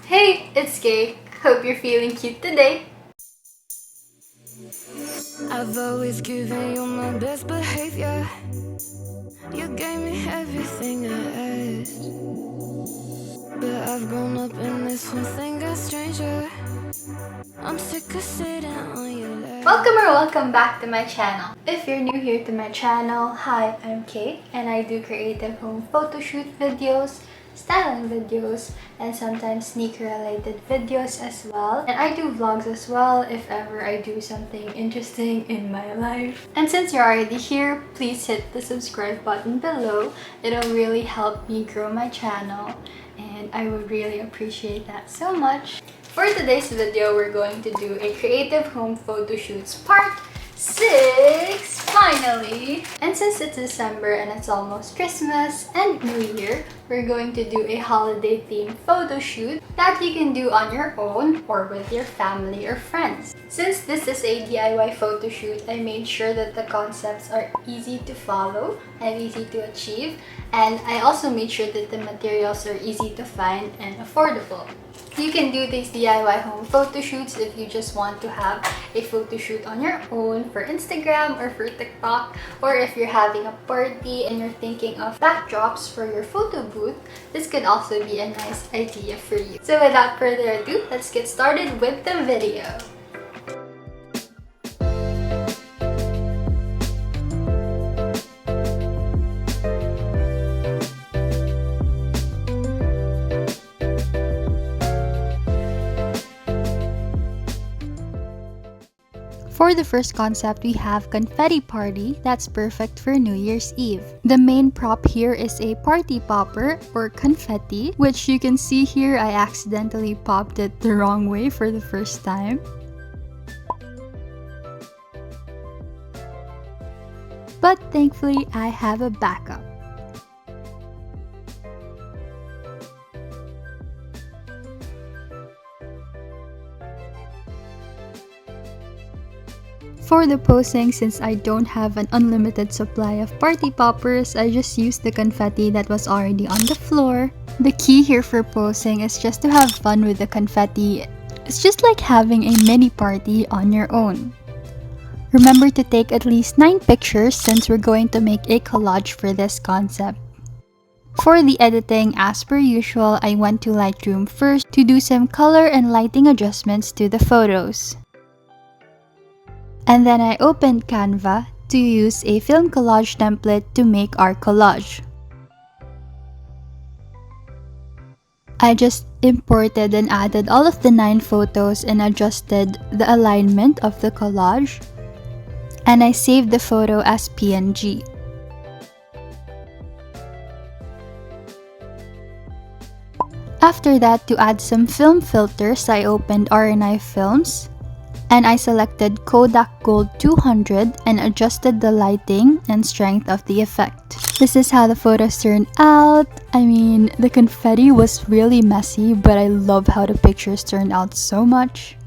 Hey, it's Kay. Hope you're feeling cute today. I've always given you my best behavior. You gave me everything I asked. But I've grown up and this one thing got stranger. I'm sick of sitting on your lap. Welcome back to my channel. If you're new here to my channel, hi, I'm Kay and I do creative home photo shoot videos, styling videos, and sometimes sneaker related videos as well. And I do vlogs as well if ever I do something interesting in my life. And since you're already here, please hit the subscribe button below. It'll really help me grow my channel and I would really appreciate that so much. For today's video, we're going to do a creative home photo shoots part 6, finally! And since it's December and it's almost Christmas and New Year, we're going to do a holiday themed photo shoot that you can do on your own or with your family or friends. Since this is a DIY photo shoot, I made sure that the concepts are easy to follow and easy to achieve, and I also made sure that the materials are easy to find and affordable. You can do these DIY home photo shoots if you just want to have a photo shoot on your own for Instagram or for TikTok, or if you're having a party and you're thinking of backdrops for your photo booth, this could also be a nice idea for you. So without further ado, let's get started with the video. For the first concept, we have Confetti Party that's perfect for New Year's Eve. The main prop here is a party popper or confetti, which you can see here I accidentally popped it the wrong way for the first time. But thankfully, I have a backup. For the posing, since I don't have an unlimited supply of party poppers, I just used the confetti that was already on the floor. The key here for posing is just to have fun with the confetti. It's just like having a mini party on your own. Remember to take at least 9 pictures since we're going to make a collage for this concept. For the editing, as per usual, I went to Lightroom first to do some color and lighting adjustments to the photos. And then I opened Canva to use a film collage template to make our collage. I just imported and added all of the 9 photos and adjusted the alignment of the collage. And I saved the photo as PNG. After that, to add some film filters, I opened RNI Films. And I selected Kodak Gold 200 and adjusted the lighting and strength of the effect. This is how the photos turned out. I mean, the confetti was really messy, but I love how the pictures turned out so much.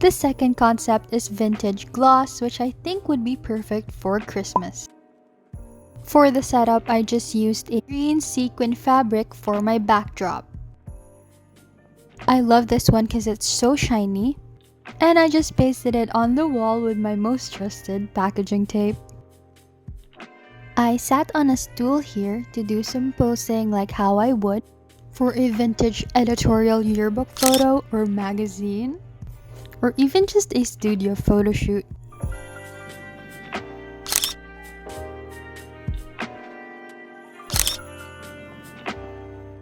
The second concept is vintage gloss, which I think would be perfect for Christmas. For the setup, I just used a green sequin fabric for my backdrop. I love this one because it's so shiny. And I just pasted it on the wall with my most trusted packaging tape. I sat on a stool here to do some posing like how I would for a vintage editorial yearbook photo or magazine, or even just a studio photo shoot.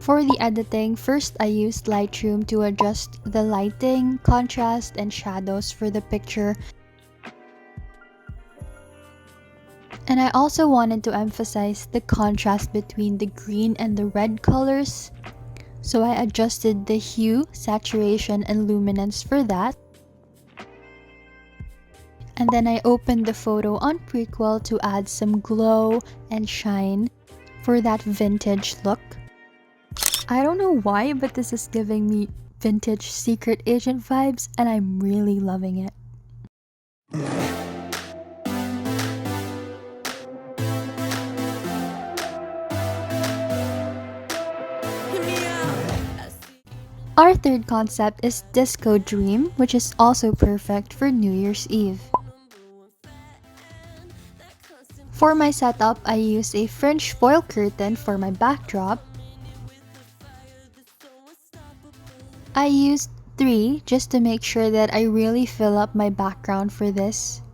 For the editing, first I used Lightroom to adjust the lighting, contrast, and shadows for the picture. And I also wanted to emphasize the contrast between the green and the red colors. So I adjusted the hue, saturation, and luminance for that. And then I opened the photo on Prequel to add some glow and shine for that vintage look. I don't know why, but this is giving me vintage secret agent vibes and I'm really loving it. Our third concept is Disco Dream, which is also perfect for New Year's Eve. For my setup, I used a French foil curtain for my backdrop. I used 3 just to make sure that I really fill up my background for this.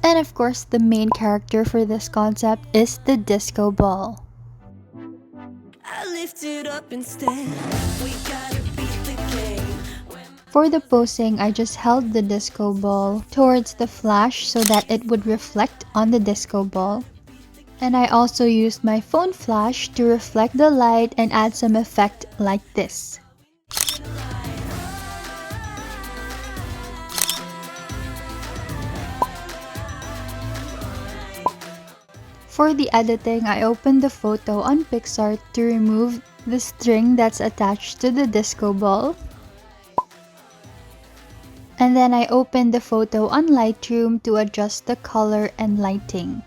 And of course, the main character for this concept is the disco ball. I lift it up instead. We gotta beat the game. For the posing, I just held the disco ball towards the flash so that it would reflect on the disco ball. And I also used my phone flash to reflect the light and add some effect like this. For the editing, I opened the photo on PicsArt to remove the string that's attached to the disco ball. And then I opened the photo on Lightroom to adjust the color and lighting.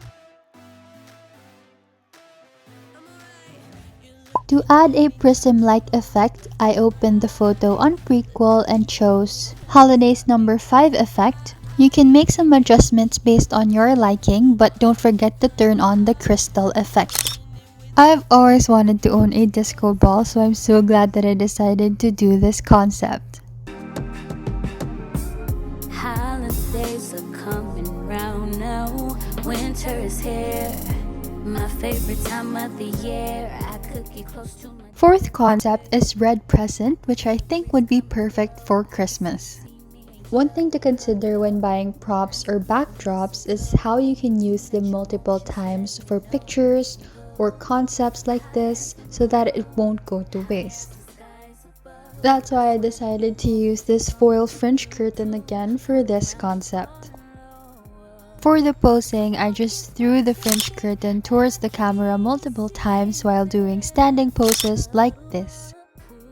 To add a prism-like effect, I opened the photo on Prequel and chose Holidays number 5 effect. You can make some adjustments based on your liking, but don't forget to turn on the crystal effect. I've always wanted to own a disco ball, so I'm so glad that I decided to do this concept. Holidays are coming round now. Winter is here. My favorite time of the year. I could get close to my Fourth concept is red present, which I think would be perfect for Christmas. One thing to consider when buying props or backdrops is how you can use them multiple times for pictures or concepts like this so that it won't go to waste. That's why I decided to use this foil French curtain again for this concept. For the posing, I just threw the French curtain towards the camera multiple times while doing standing poses like this.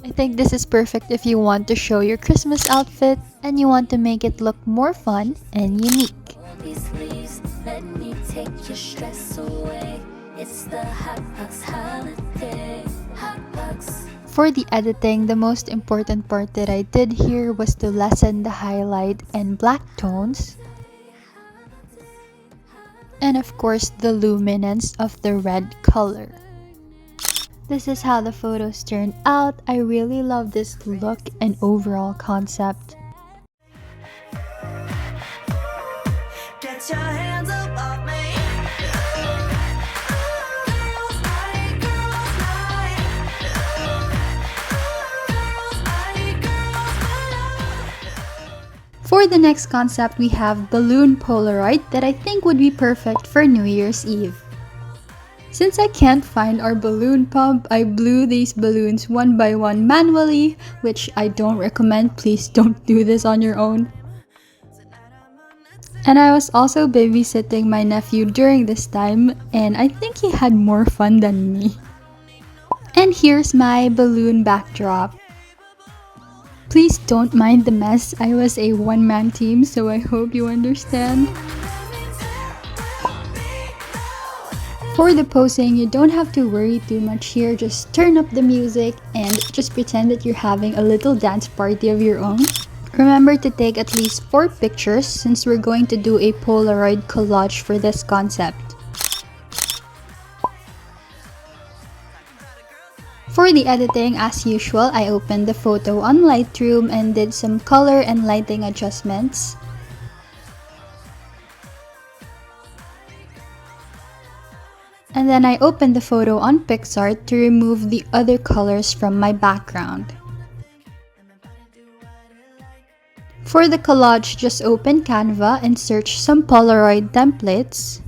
I think this is perfect if you want to show your Christmas outfit and you want to make it look more fun and unique. these leaves. Let me take your stress away. It's the Hot Bucks holiday. Hot Bucks. For the editing, the most important part that I did here was to lessen the highlight and black tones. And of course, the luminance of the red color. This is how the photos turned out. I really love this look and overall concept. Get your hands up off me. For the next concept, we have balloon Polaroid that I think would be perfect for New Year's Eve. Since I can't find our balloon pump, I blew these balloons one by one manually, which I don't recommend. Please don't do this on your own. And I was also babysitting my nephew during this time, and I think he had more fun than me. And here's my balloon backdrop. Please don't mind the mess. I was a one-man team, so I hope you understand. For the posing, you don't have to worry too much here. Just turn up the music and just pretend that you're having a little dance party of your own. Remember to take at least 4 pictures since we're going to do a Polaroid collage for this concept. For the editing, as usual, I opened the photo on Lightroom and did some color and lighting adjustments. And then I opened the photo on PicsArt to remove the other colors from my background. For the collage, just open Canva and search some Polaroid templates.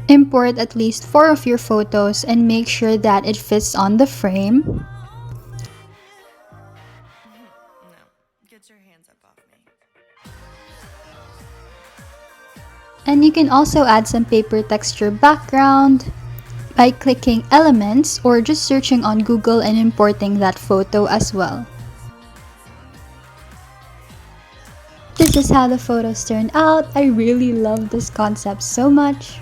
Import at least 4 of your photos and make sure that it fits on the frame. No, get your hands up off me. And you can also add some paper texture background by clicking elements or just searching on Google and importing that photo as well. This is how the photos turned out. I really love this concept so much.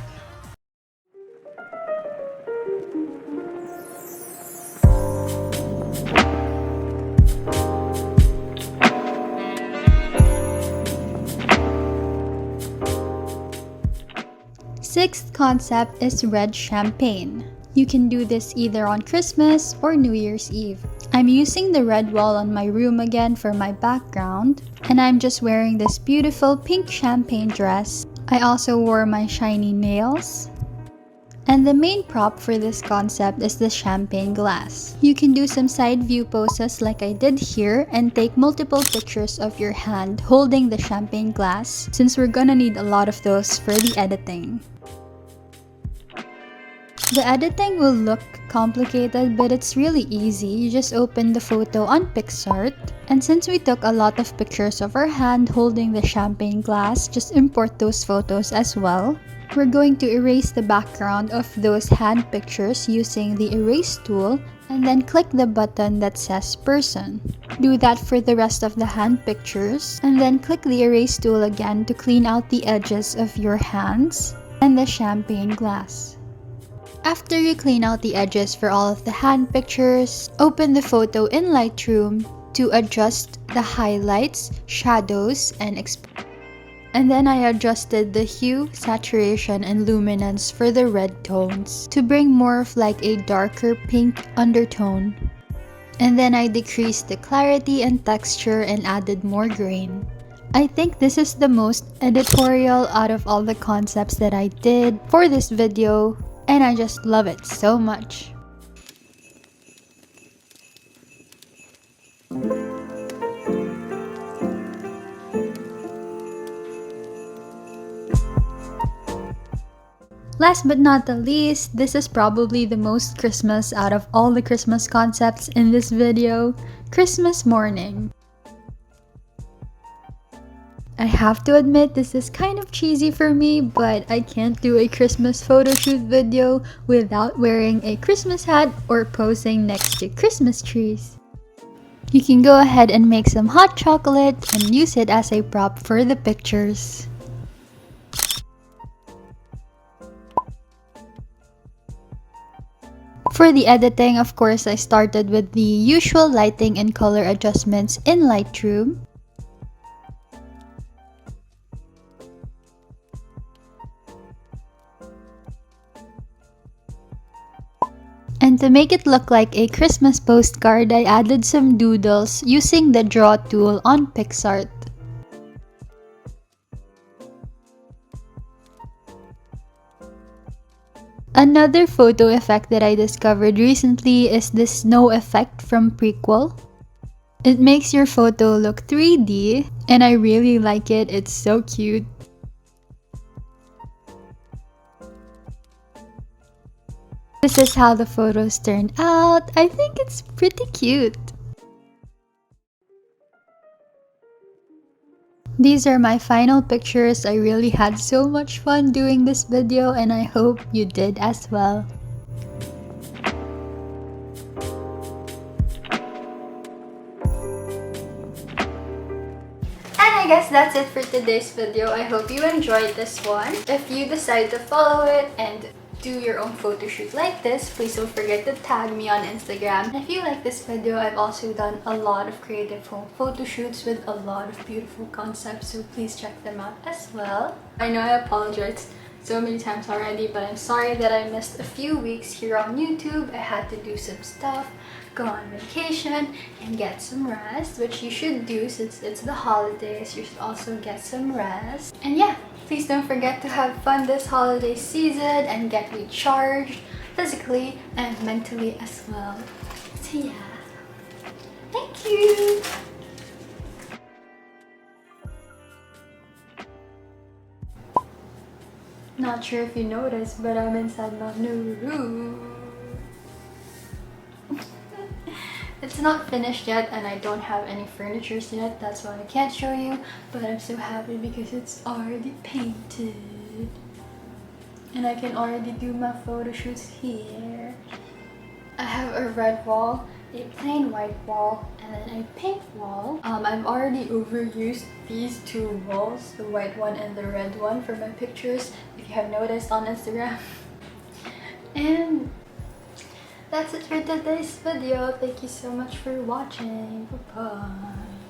concept is red champagne. You can do this either on Christmas or New Year's Eve. I'm using the red wall on my room again for my background, and I'm just wearing this beautiful pink champagne dress. I also wore my shiny nails. And the main prop for this concept is the champagne glass. You can do some side view poses like I did here and take multiple pictures of your hand holding the champagne glass, since we're gonna need a lot of those for the editing. The editing will look complicated, but it's really easy. You just open the photo on PicsArt, and since we took a lot of pictures of our hand holding the champagne glass, just import those photos as well. We're going to erase the background of those hand pictures using the erase tool, and then click the button that says person. Do that for the rest of the hand pictures, and then click the erase tool again to clean out the edges of your hands and the champagne glass. After you clean out the edges for all of the hand pictures, open the photo in Lightroom to adjust the highlights, shadows, and then I adjusted the hue, saturation, and luminance for the red tones to bring more of like a darker pink undertone. And then I decreased the clarity and texture and added more grain. I think this is the most editorial out of all the concepts that I did for this video, and I just love it so much. Last but not the least, this is probably the most Christmas out of all the Christmas concepts in this video, Christmas morning. I have to admit this is kind of cheesy for me, but I can't do a Christmas photo shoot video without wearing a Christmas hat or posing next to Christmas trees. You can go ahead and make some hot chocolate and use it as a prop for the pictures. For the editing, of course, I started with the usual lighting and color adjustments in Lightroom. And to make it look like a Christmas postcard, I added some doodles using the draw tool on PicsArt. Another photo effect that I discovered recently is the snow effect from Prequel. It makes your photo look 3D, and I really like it. It's so cute. This is how the photos turned out. I think it's pretty cute. These are my final pictures. I really had so much fun doing this video, and I hope you did as well. And I guess that's it for today's video. I hope you enjoyed this one. If you decide to follow it and do your own photo shoot like this, please don't forget to tag me on Instagram. If you like this video, I've also done a lot of creative home photo shoots with a lot of beautiful concepts, so please check them out as well. I know I apologized so many times already, but I'm sorry that I missed a few weeks here on YouTube. I had to do some stuff, go on vacation, and get some rest, which you should do since it's the holidays. You should also get some rest. And yeah, please don't forget to have fun this holiday season and get recharged physically and mentally as well. So yeah, thank you! Not sure if you noticed, but I'm inside my new room. It's not finished yet and I don't have any furniture yet, that's why I can't show you, but I'm so happy because it's already painted. And I can already do my photo shoots here. I have a red wall, a plain white wall, and then a pink wall. I've already overused these two walls, the white one and the red one, for my pictures, if you have noticed on Instagram. And that's it for today's video. Thank you so much for watching. Bye-bye.